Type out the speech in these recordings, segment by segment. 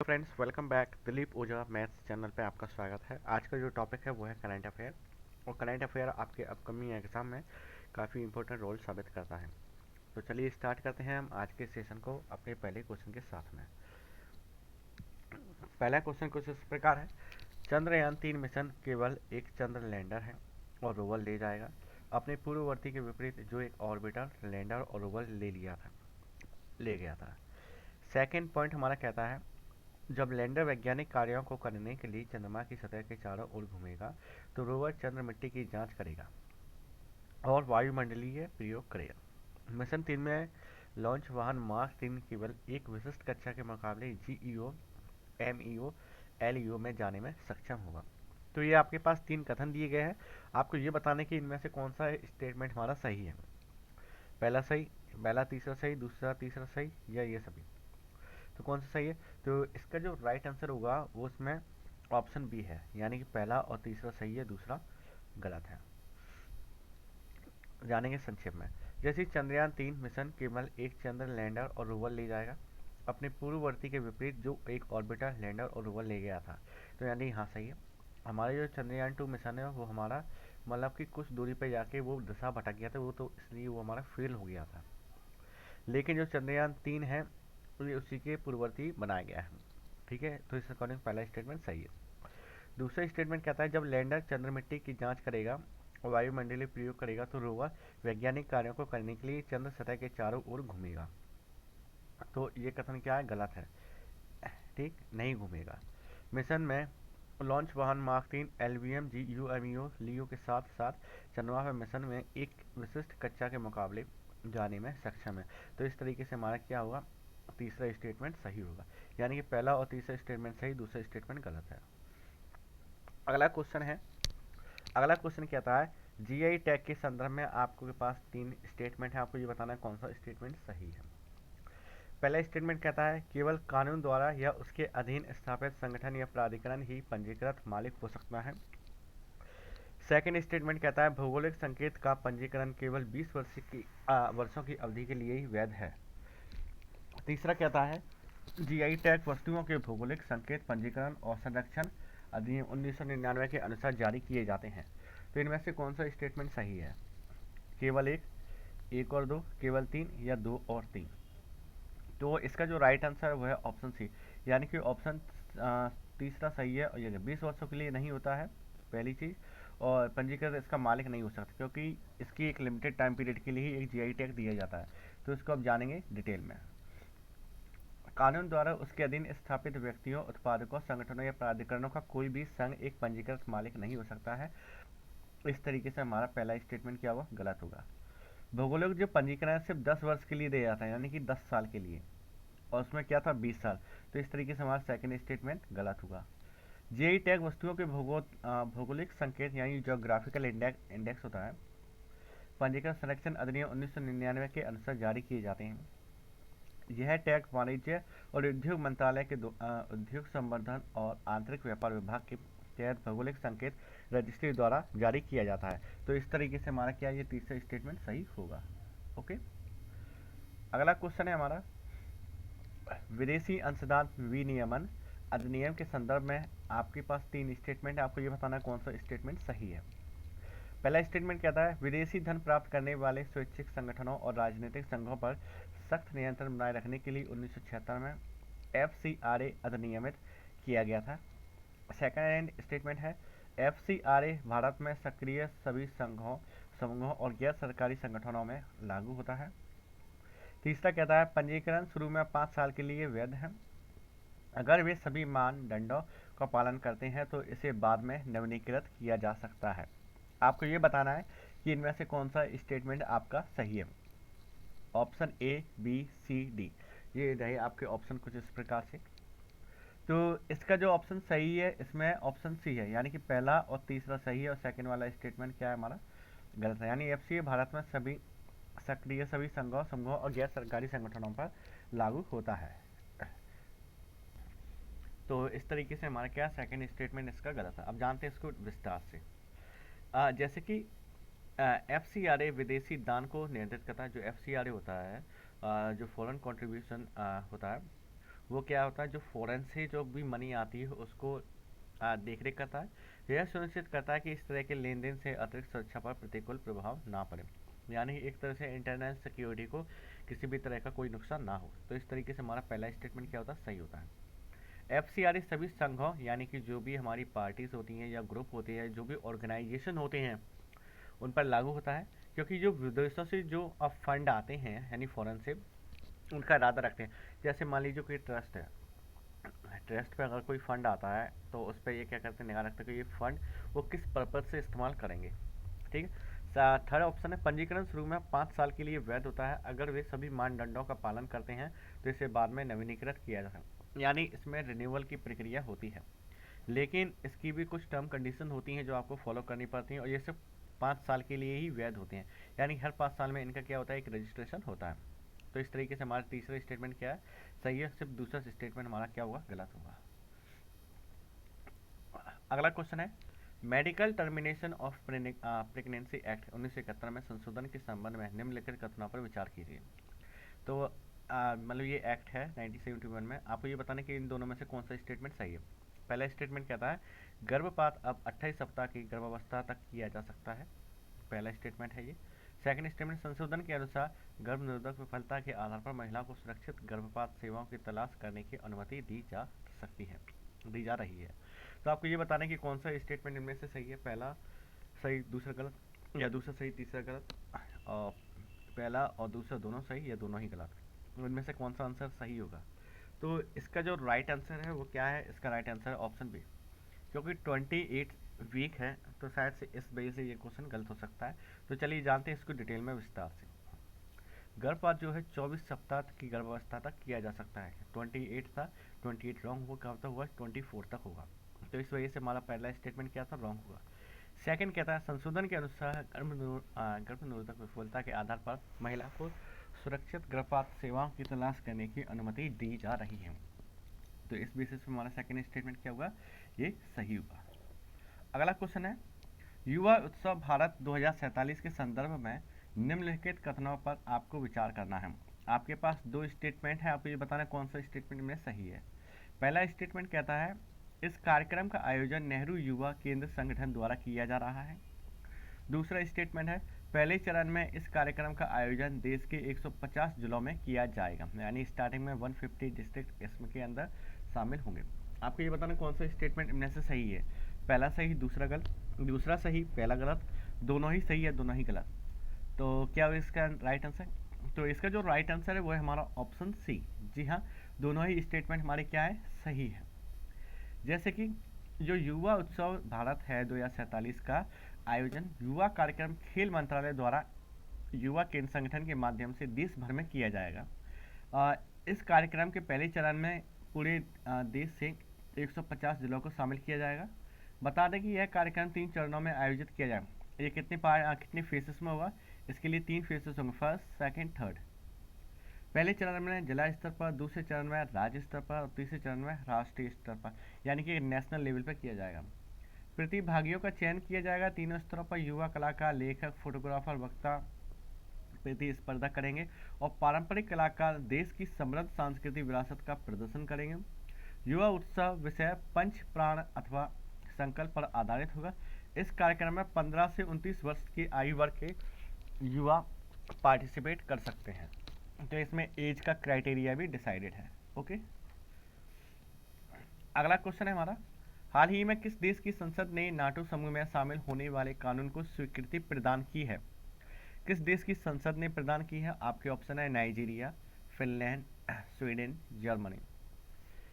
Friends, welcome back. Dilip Ojha maths channel पे आपका स्वागत है। आज का जो टॉपिक है वो है करंट अफेयर। और करंट अफेयर आपके अपकमिंग एग्जाम में काफ़ी इंपॉर्टेंट रोल साबित करता है। तो चलिए स्टार्ट करते हैं हम आज के सेशन को अपने पहले क्वेश्चन के साथ में। पहला क्वेश्चन कुछ इस प्रकार है। चंद्रयान 3 मिशन केवल एक चंद्र लैंडर है और रोवर ले जाएगा। अपने पूर्ववर्ती के विपरीत जो एक ऑर्बिटर लैंडर और रोवर ले गया था। सेकेंड पॉइंट हमारा कहता है, जब लैंडर वैज्ञानिक कार्यों को करने के लिए चंद्रमा की सतह के चारों ओर घूमेगा तो रोवर चंद्र मिट्टी की जांच करेगा और वायुमंडलीय प्रयोग करेगा। मिशन 3 में लॉन्च वाहन मार्क 3 केवल एक विशिष्ट कक्षा के मुकाबले जीईओ, एमईओ, एलईओ में जाने में सक्षम होगा। तो ये आपके पास 3 कथन दिए गए हैं। आपको ये बताने कि इनमें से कौन सा स्टेटमेंट हमारा सही है। पहला सही, पहला तीसरा सही, दूसरा तीसरा सही, या ये सभी। तो कौन सा सही है? तो इसका जो राइट आंसर होगा वो उसमें ऑप्शन बी है, यानी कि पहला और तीसरा सही है, दूसरा गलत है। जानेंगे संक्षेप में। जैसे चंद्रयान 3 मिशन केवल एक चंद्र लैंडर और रोवर ले जाएगा, अपने पूर्ववर्ती के विपरीत जो एक ऑर्बिटर लैंडर और रोवर ले गया था। तो यानी हाँ सही है। हमारा जो चंद्रयान 2 मिशन है वो हमारा मतलब कि कुछ दूरी पर जाके वो दिशा भटक गया था, वो तो इसलिए वो हमारा फेल हो गया था। लेकिन जो चंद्रयान 3 है ये उसी के पूर्ववर्ती बनाया गया है। ठीक है, तो इस अकॉर्डिंग पहला स्टेटमेंट सही है। दूसरा स्टेटमेंट कहता है, जब लैंडर चंद्र मिट्टी की जांच करेगा और वायुमंडलीय प्रयोग करेगा तो रोवर वैज्ञानिक कार्यों को करने के लिए चंद्र सतह के चारों ओर घूमेगा। तो ये कथन क्या है? गलत है। ठीक, नहीं घूमेगा। मिशन में लॉन्च वाहन mark 3 LVM G U M U LEO के साथ साथ चंद्रमा पर मिशन में एक विशिष्ट कक्षा के मुकाबले जाने में सक्षम है। तो इस तरीके से हमारा क्या होगा? तीसरा स्टेटमेंट सही होगा। यानी कि पहला और तीसरा स्टेटमेंट सही, दूसरा स्टेटमेंट गलत है। अगला क्वेश्चन है, अगला क्वेश्चन कहता है, जीआई टैग के संदर्भ में आपको के पास 3 स्टेटमेंट है। आपको ये बताना है कौन सा स्टेटमेंट सही है। पहला स्टेटमेंट कहता है, केवल कानून द्वारा या उसके अधीन स्थापित संगठन या प्राधिकरण ही पंजीकृत मालिक हो सकता है। सेकेंड स्टेटमेंट कहता है, भौगोलिक संकेत का पंजीकरण केवल 20 वर्षों की अवधि के लिए ही वैध है। तीसरा कहता है, जीआई टैग वस्तुओं के भौगोलिक संकेत पंजीकरण और संरक्षण अधिनियम 1999 के अनुसार जारी किए जाते हैं। तो इनमें से कौन सा स्टेटमेंट सही है? केवल एक और दो, केवल तीन, या दो और तीन? तो इसका जो राइट आंसर है वो है ऑप्शन सी, यानी कि ऑप्शन तीसरा सही है। और ये 20 वर्षों के लिए नहीं होता है पहली चीज़, और पंजीकृत इसका मालिक नहीं हो सकता क्योंकि इसकी एक लिमिटेड टाइम पीरियड के लिए ही एक जीआई टैग दिया जाता है। तो इसको अब जानेंगे डिटेल में। कानून द्वारा उसके अधीन स्थापित व्यक्तियों, उत्पादकों, संगठनों या प्राधिकरणों का कोई भी संघ एक पंजीकृत मालिक नहीं हो सकता है। इस तरीके से हमारा पहला स्टेटमेंट क्या हुआ? गलत होगा। भौगोलिक जो पंजीकरण है सिर्फ 10 वर्ष के लिए दिया जाता है, यानी कि 10 साल के लिए, और उसमें क्या था? 20 साल। तो इस तरीके से हमारा सेकंड स्टेटमेंट गलत होगा। जेई टैग वस्तुओं के भौगोलिक संकेत यानी जोग्राफिकल इंडेक्स होता है, पंजीकरण संरक्षण अधिनियम 1999 के अनुसार जारी किए जाते हैं। यह टैग वाणिज्य और उद्योग मंत्रालय के उद्योग संवर्धन और आंतरिक व्यापार विभाग के तहत भौगोलिक संकेत रजिस्ट्री द्वारा जारी किया जाता है। तो इस तरीके से हमारा क्या, ये तीसरा स्टेटमेंट सही होगा। ओके, अगला क्वेश्चन है हमारा, विदेशी अंशदान विनियमन अधिनियम के संदर्भ में आपके पास 3 स्टेटमेंट है। आपको ये बताना कौन सा स्टेटमेंट सही है। पहला स्टेटमेंट कहता है, विदेशी धन प्राप्त करने वाले स्वैच्छिक संगठनों और राजनीतिक संघों पर सख्त नियंत्रण बनाए रखने के लिए 1976 में FCRA अधिनियमित किया गया था। सेकंड स्टेटमेंट है, FCRA भारत में सक्रिय सभी संघों, समूहों और गैर सरकारी संगठनों में लागू होता है। तीसरा कहता है, पंजीकरण शुरू में 5 साल के लिए वैध है। अगर वे सभी मानदंडों का पालन करते हैं तो इसे बाद में नवीनीकृत किया जा सकता है। आपको ये बताना है कि इनमें से कौन सा स्टेटमेंट आपका सही है। Option A, B, C, D, ये रहे आपके ऑप्शन कुछ इस प्रकार से। तो इसका जो ऑप्शन सही है इसमें ऑप्शन सी है, यानी कि पहला और तीसरा सही है और सेकंड वाला स्टेटमेंट क्या है हमारा? गलत है। यानी FCA भारत में सभी सक्रिय सभी संघों, समूहों और गैर सरकारी संगठनों पर लागू होता है। तो इस तरीके से हमारा क्या, सेकंड स्टेटमेंट इसका गलत है। अब जानते हैं इसको विस्तार से। जैसे कि FCRA विदेशी दान को नियंत्रित करता है। जो FCRA होता है, जो फॉरेन कंट्रीब्यूशन होता है, वो क्या होता है, जो फॉरेन से जो भी मनी आती है उसको देख रेख करता है। यह सुनिश्चित करता है कि इस तरह के लेन देन से अतिरिक्त सुरक्षा पर प्रतिकूल प्रभाव ना पड़े, यानी एक तरह से इंटरनल सिक्योरिटी को किसी भी तरह का कोई नुकसान ना हो। तो इस तरीके से हमारा पहला स्टेटमेंट क्या होता है, सही होता है। एफसीआरए सभी संघों यानी कि जो भी हमारी पार्टीज होती हैं या ग्रुप होते हैं, जो भी ऑर्गेनाइजेशन होते हैं, उन पर लागू होता है, क्योंकि जो विदेशों से जो अब फंड आते हैं यानी फॉरेन से, उनका इरादा रखते हैं। जैसे मान लीजिए कोई ट्रस्ट है, ट्रस्ट पे अगर कोई फंड आता है तो उस पर ये क्या करते हैं, निगाह रखते हैं कि ये फंड वो किस पर्पज़ से इस्तेमाल करेंगे। ठीक है। थर्ड ऑप्शन है पंजीकरण शुरू में 5 साल के लिए वैध होता है, अगर वे सभी मानदंडों का पालन करते हैं तो इसे बाद में नवीनीकृत किया जा सकता है, यानी इसमें रिन्यूअल की प्रक्रिया होती है, लेकिन इसकी भी कुछ टर्म कंडीशन होती हैं जो आपको फॉलो करनी पड़ती हैं, और ये सिर्फ 5 साल के लिए ही वैध होते हैं, यानी हर 5 साल में इनका क्या होता है, एक रजिस्ट्रेशन होता है। तो इस तरीके से हमारा तीसरा स्टेटमेंट क्या है, सही है। सिर्फ दूसरा स्टेटमेंट हमारा क्या होगा, गलत होगा। अगला क्वेश्चन है, medical termination of pregnancy act 1971 में संशोधन के संबंध में निम्नलिखित कथनों पर विचार कीजिए। तो मतलब ये एक्ट है 1971 में, आपको ये बताना कि इन दोनों में से कौन सा स्टेटमेंट सही है। पहला स्टेटमेंट कहता है गर्भपात अब 28 सप्ताह की गर्भावस्था तक किया जा सकता है, पहला स्टेटमेंट है ये। सेकंड स्टेटमेंट, संशोधन के अनुसार गर्भ निरोधक विफलता के आधार पर महिला को सुरक्षित गर्भपात सेवाओं की तलाश करने की अनुमति दी जा सकती है, दी जा रही है। तो आपको ये बताना है कि कौन सा स्टेटमेंट इनमें से सही है, पहला सही दूसरा गलत, या दूसरा सही तीसरा गलत, और पहला और दूसरा दोनों सही या दोनों ही गलत। इनमें से कौन सा आंसर सही होगा। तो इसका जो राइट आंसर है वो क्या है, इसका राइट आंसर है ऑप्शन बी, क्योंकि 28 वीक है तो शायद से इस वजह से ये क्वेश्चन गलत हो सकता है। तो चलिए जानते हैं इसको डिटेल में विस्तार से। गर्भपात जो है 24 सप्ताह की गर्भावस्था तक किया जा सकता है, 28 था, 28 रॉन्ग हुआ, क्या हुआ 24 तक होगा। तो इस वजह से हमारा पहला स्टेटमेंट क्या था, रॉन्ग हुआ। सेकंड कहता है संशोधन के अनुसार गर्भ निरोधक विफलता के आधार पर महिला को सुरक्षित गर्भपात सेवाओं की तलाश करने की अनुमति दी जा रही है। तो इस बेसिस पे हमारा सेकंड स्टेटमेंट क्या हुआ, ये सही हुआ। अगला क्वेश्चन है, युवा उत्सव भारत 2047 के संदर्भ में निम्नलिखित कथनों पर आपको विचार करना है। आपके पास दो स्टेटमेंट है, आपको ये बताना कौन सा स्टेटमेंट में सही है। पहला स्टेटमेंट कहता है इस कार्यक्रम का आयोजन नेहरू युवा केंद्र संगठन द्वारा किया जा रहा है। दूसरा स्टेटमेंट है पहले चरण में इस कार्यक्रम का आयोजन देश के 150 जिलों में किया जाएगा, यानी स्टार्टिंग में 150 डिस्ट्रिक्ट इसके अंदर शामिल होंगे। आपको ये बताना कौन सा स्टेटमेंट इनमें से सही है, पहला सही दूसरा गलत, दूसरा सही पहला गलत, दोनों ही सही है दोनों ही गलत। तो क्या है इसका राइट आंसर, तो इसका जो राइट आंसर है वो है हमारा ऑप्शन सी। जी हाँ, दोनों ही स्टेटमेंट हमारे क्या है, सही है। जैसे कि जो युवा उत्सव भारत है 2047 का आयोजन युवा कार्यक्रम खेल मंत्रालय द्वारा युवा केंद्र संगठन के माध्यम से देश भर में किया जाएगा। इस कार्यक्रम के पहले चरण में पूरे देश से 150 जिलों को शामिल किया जाएगा। बता दें कि यह कार्यक्रम 3 चरणों में आयोजित किया जाएगा। ये कितने फेसेस में होगा, इसके लिए 3 फेसेस होंगे, फर्स्ट सेकंड थर्ड। पहले चरण में जिला स्तर पर, दूसरे चरण में राज्य स्तर पर और तीसरे चरण में राष्ट्रीय स्तर पर, यानी कि नेशनल लेवल पर किया जाएगा। प्रतिभागियों का चयन किया जाएगा तीनों स्तरों पर, युवा कलाकार, लेखक, फोटोग्राफर, वक्ता प्रतिस्पर्धा करेंगे और पारंपरिक कलाकार देश की समृद्ध सांस्कृतिक विरासत का प्रदर्शन करेंगे। युवा उत्सव विषय पंच प्राण अथवा संकल्प पर आधारित होगा। इस कार्यक्रम में 15 से 29 वर्ष की आयु वर्ग के युवा पार्टिसिपेट कर सकते हैं। तो इसमें एज का क्राइटेरिया भी डिसाइडेड है। ओके, अगला क्वेश्चन है हमारा, हाल ही में किस देश की संसद ने नाटो समूह में शामिल होने वाले कानून को स्वीकृति प्रदान की है। किस देश की संसद ने प्रदान की है, आपके ऑप्शन है नाइजीरिया, फिनलैंड, स्वीडन, जर्मनी।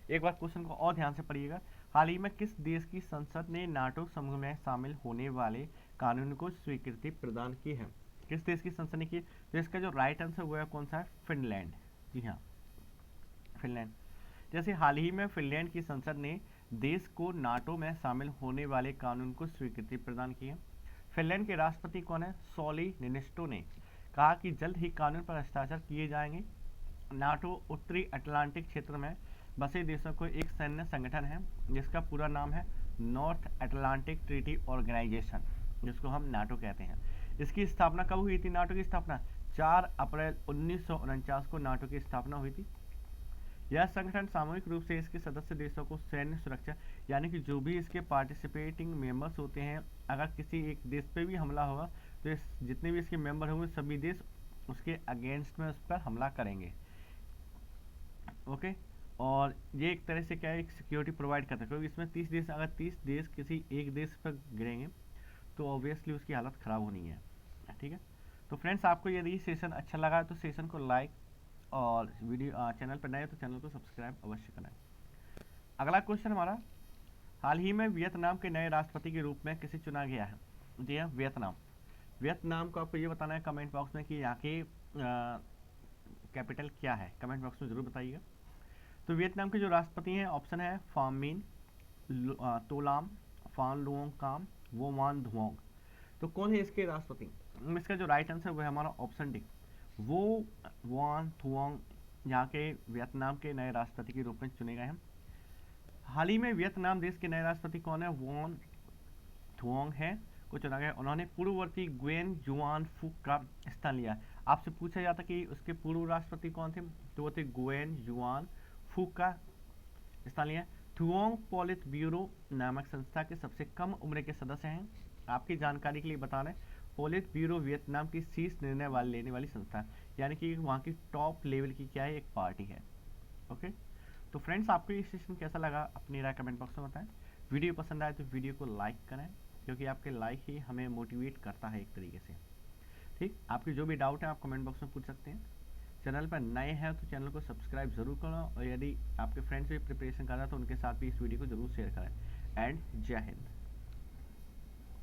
एक बार क्वेश्चन को और ध्यान से पढ़िएगा, हाल ही में किस देश की संसद ने नाटो समूह में शामिल होने वाले कानून को स्वीकृति प्रदान की है, किस देश की संसद ने की। तो इसका जो राइट आंसर वो है कौन सा है, फिनलैंड। जी हाँ, फिनलैंड। जैसे हाल ही में फिनलैंड की संसद ने देश को नाटो में शामिल होने वाले कानून को स्वीकृति प्रदान की है। फिनलैंड के राष्ट्रपति कौन है, सॉली निनिस्टो ने कहा कि जल्द ही कानून पर हस्ताक्षर किए जाएंगे। नाटो उत्तरी अटलांटिक क्षेत्र में बसे देशों को एक सैन्य संगठन है जिसका पूरा नाम है नॉर्थ अटलांटिक ट्रीटी ऑर्गेनाइजेशन, जिसको हम नाटो कहते हैं। इसकी स्थापना कब हुई थी, नाटो की स्थापना 4 अप्रैल 1949 को नाटो की स्थापना हुई थी। यह संगठन सामूहिक रूप से इसके सदस्य देशों को सैन्य सुरक्षा, यानी कि जो भी इसके पार्टिसिपेटिंग मेंबर्स होते हैं, अगर किसी एक देश पे भी हमला होगा तो इस जितने भी इसके मेंबर होंगे सभी देश उसके अगेंस्ट में उस पर हमला करेंगे। ओके, और ये एक तरह से क्या है, एक सिक्योरिटी प्रोवाइड करता है, क्योंकि इसमें 30 देश, अगर 30 देश किसी एक देश पर गिरेंगे तो ऑब्वियसली उसकी हालत ख़राब होनी है। ठीक है, तो फ्रेंड्स आपको यदि सेशन अच्छा लगा तो सेशन को लाइक, और वीडियो चैनल पर नए तो चैनल को सब्सक्राइब अवश्य करें। अगला क्वेश्चन हमारा, हाल ही में वियतनाम के नए राष्ट्रपति के रूप में किसे चुना गया है? जी हाँ, वियतनाम। वियतनाम को आपको ये बताना है कमेंट बॉक्स में कि यहाँ की कैपिटल क्या है, कमेंट बॉक्स में ज़रूर बताइएगा। तो वियतनाम के जो राष्ट्रपति हैं, ऑप्शन है फाम मिन, तोलाम, फान लुओंग काम, वो वान धुओंग। तो कौन है इसके राष्ट्रपति? इसका जो राइट आंसर वो है हमारा ऑप्शन डी, वो वान थुओंग यहाँ के वियतनाम के नए राष्ट्रपति के रूप में चुने गए हैं। हाल ही में वियतनाम देश के नए राष्ट्रपति कौन है? वॉन थुओंग है को चुना गया। उन्होंने पूर्ववर्ती ग्वेन जुआन फुक का स्थान लिया। आपसे पूछा जाता कि उसके पूर्व राष्ट्रपति कौन थे, तो वो थे ग्वेन जुआन फुक का स्थान लिया। थुओंग पॉलिट ब्यूरो नामक संस्था के सबसे कम उम्र के सदस्य हैं। आपकी जानकारी के लिए बता रहे, पॉलिट ब्यूरो वियतनाम की शीर्ष निर्णय वाले लेने वाली संस्था है, यानी कि वहाँ की टॉप लेवल की क्या है, एक पार्टी है। ओके, तो फ्रेंड्स आपको ये सेशन कैसा लगा अपनी राय कमेंट बॉक्स में बताएं। वीडियो पसंद आए तो वीडियो को लाइक करें, क्योंकि आपके लाइक ही हमें मोटिवेट करता है एक तरीके से। ठीक, आपकी जो भी डाउट है आप कमेंट बॉक्स में पूछ सकते हैं। चैनल पर नए हैं तो चैनल को सब्सक्राइब जरूर करो, और यदि आपके फ्रेंड्स भी प्रिपरेशन कर रहे हैं तो उनके साथ भी इस वीडियो को जरूर शेयर करें। एंड जय हिंद।